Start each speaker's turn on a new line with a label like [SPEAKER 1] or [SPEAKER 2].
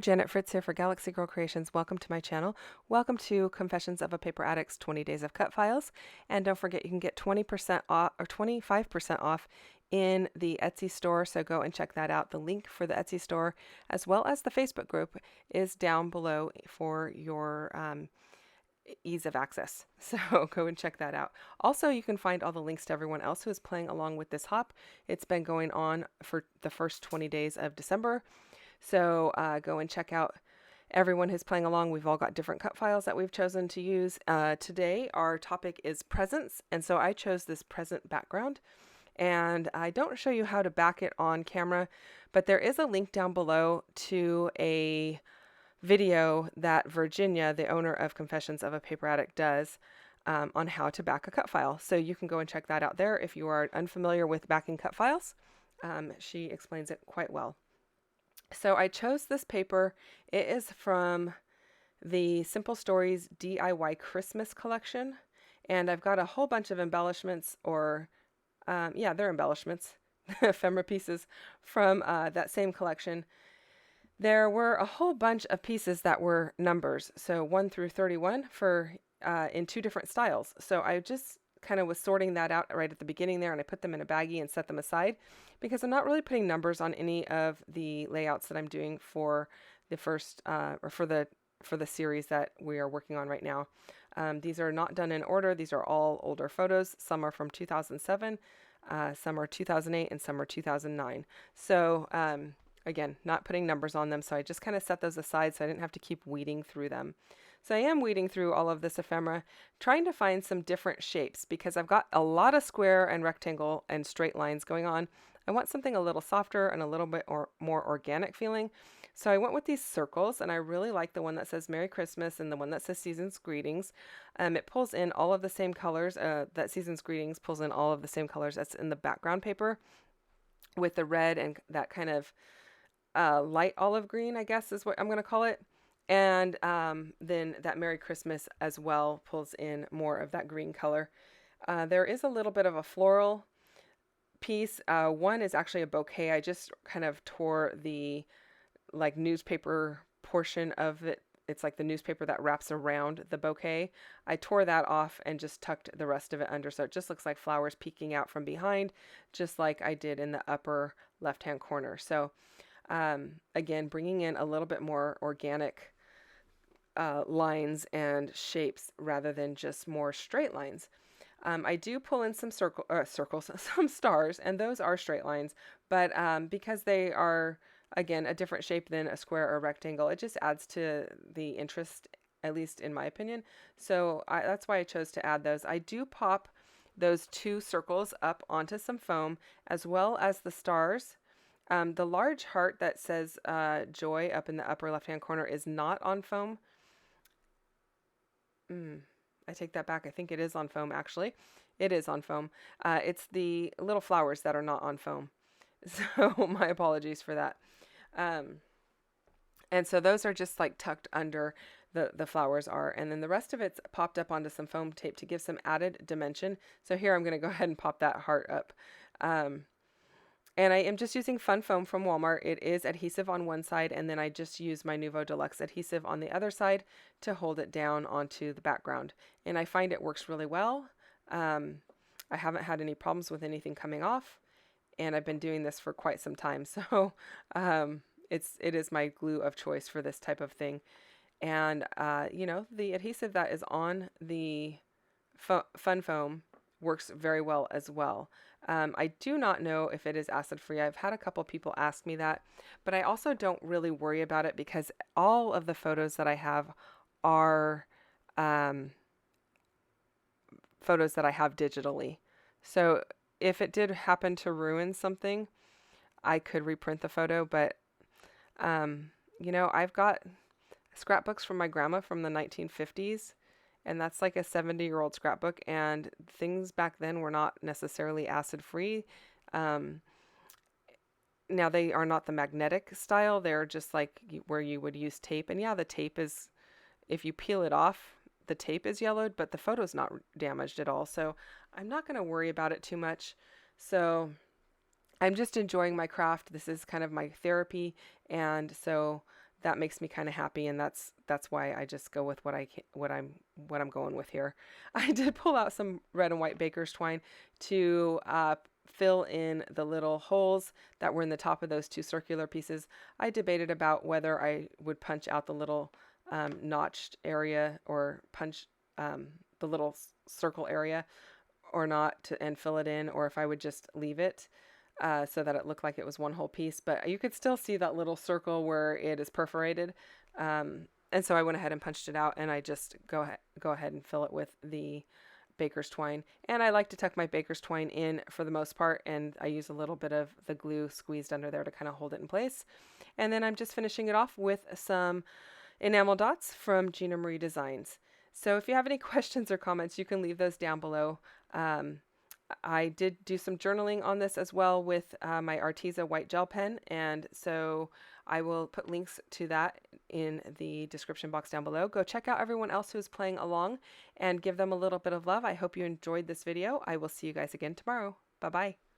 [SPEAKER 1] Janet Fritz here for Galaxy Girl Creations. Welcome to my channel. Welcome to Confessions of a Paper Addict's 20 Days of Cut Files. And don't forget, you can get 20% off or 25% off in the Etsy store. So go and check that out. The link for the Etsy store, as well as the Facebook group, is down below for your ease of access. So go and check that out. Also, you can find all the links to everyone else who is playing along with this hop. It's been going on for the first 20 days of December. So go and check out everyone who's playing along. We've all got different cut files that we've chosen to use. Today, our topic is presents. And so I chose this present background. And I don't show you how to back it on camera, but there is a link down below to a video that Virginia, the owner of Confessions of a Paper Addict, does on how to back a cut file. So you can go and check that out there if you are unfamiliar with backing cut files. She explains it quite well. So I chose this paper. It is from the Simple Stories DIY Christmas collection. And I've got a whole bunch of embellishments, or they're embellishments, ephemera pieces from that same collection. There were a whole bunch of pieces that were numbers. So 1 through 31 for in 2 different styles. So I just kind of was sorting that out right at the beginning there, and I put them in a baggie and set them aside because I'm not really putting numbers on any of the layouts that I'm doing for the first or for the series that we are working on right now. These are not done in order. These are all older photos. Some are from 2007, some are 2008, and some are 2009. So again, not putting numbers on them. So I just kind of set those aside so I didn't have to keep weeding through them. So I am weeding through all of this ephemera, trying to find some different shapes because I've got a lot of square and rectangle and straight lines going on. I want something a little softer and a little bit more organic feeling. So I went with these circles, and I really like the one that says Merry Christmas and the one that says Season's Greetings. It pulls in all of the same colors. That Season's Greetings pulls in all of the same colors that's in the background paper, with the red and that kind of light olive green, I guess is what I'm going to call it. And then that Merry Christmas as well pulls in more of that green color. There is a little bit of a floral piece. One is actually a bouquet. I just kind of tore the newspaper portion of it. It's like the newspaper that wraps around the bouquet. I tore that off and just tucked the rest of it under. So it just looks like flowers peeking out from behind, just like I did in the upper left-hand corner. So again, bringing in a little bit more organic lines and shapes rather than just more straight lines. I do pull in some circles, some stars, and those are straight lines, but because they are, again, a different shape than a square or rectangle, it just adds to the interest, at least in my opinion. So that's why I chose to add those. I do pop those 2 circles up onto some foam, as well as the stars. The large heart that says joy up in the upper left-hand corner is not on foam. I take that back. I think it is on foam, actually. It is on foam. It's the little flowers that are not on foam. So my apologies for that. And so those are just like tucked under the flowers are. And then the rest of it's popped up onto some foam tape to give some added dimension. So here I'm going to go ahead and pop that heart up. And I am just using Fun Foam from Walmart. It is adhesive on one side, and then I just use my Nuvo Deluxe adhesive on the other side to hold it down onto the background. And I find it works really well. I haven't had any problems with anything coming off, and I've been doing this for quite some time. So it is my glue of choice for this type of thing. And, the adhesive that is on the Fun Foam works very well as well. I do not know if it is acid-free. I've had a couple people ask me that, but I also don't really worry about it because all of the photos that I have are photos that I have digitally. So if it did happen to ruin something, I could reprint the photo, but I've got scrapbooks from my grandma from the 1950s. And that's like a 70-year-old scrapbook, and things back then were not necessarily acid-free. Now they are not the magnetic style. They're just like where you would use tape. And yeah, the tape is, if you peel it off, the tape is yellowed, but the photo's not damaged at all. So I'm not going to worry about it too much. So I'm just enjoying my craft. This is kind of my therapy. And so that makes me kind of happy, and that's why I just go with what I'm going with here. I did pull out some red and white baker's twine to fill in the little holes that were in the top of those two circular pieces. I debated about whether I would punch out the little notched area or punch the little circle area or not and fill it in, or if I would just leave it so that it looked like it was one whole piece. But you could still see that little circle where it is perforated. And so I went ahead and punched it out, and I just go ahead and fill it with the baker's twine. And I like to tuck my baker's twine in for the most part, and I use a little bit of the glue squeezed under there to kind of hold it in place. And then I'm just finishing it off with some enamel dots from Gina Marie Designs. So if you have any questions or comments, you can leave those down below. I did do some journaling on this as well with my Arteza white gel pen, and so I will put links to that in the description box down below. Go check out everyone else who's playing along and give them a little bit of love. I hope you enjoyed this video. I will see you guys again tomorrow. Bye-bye.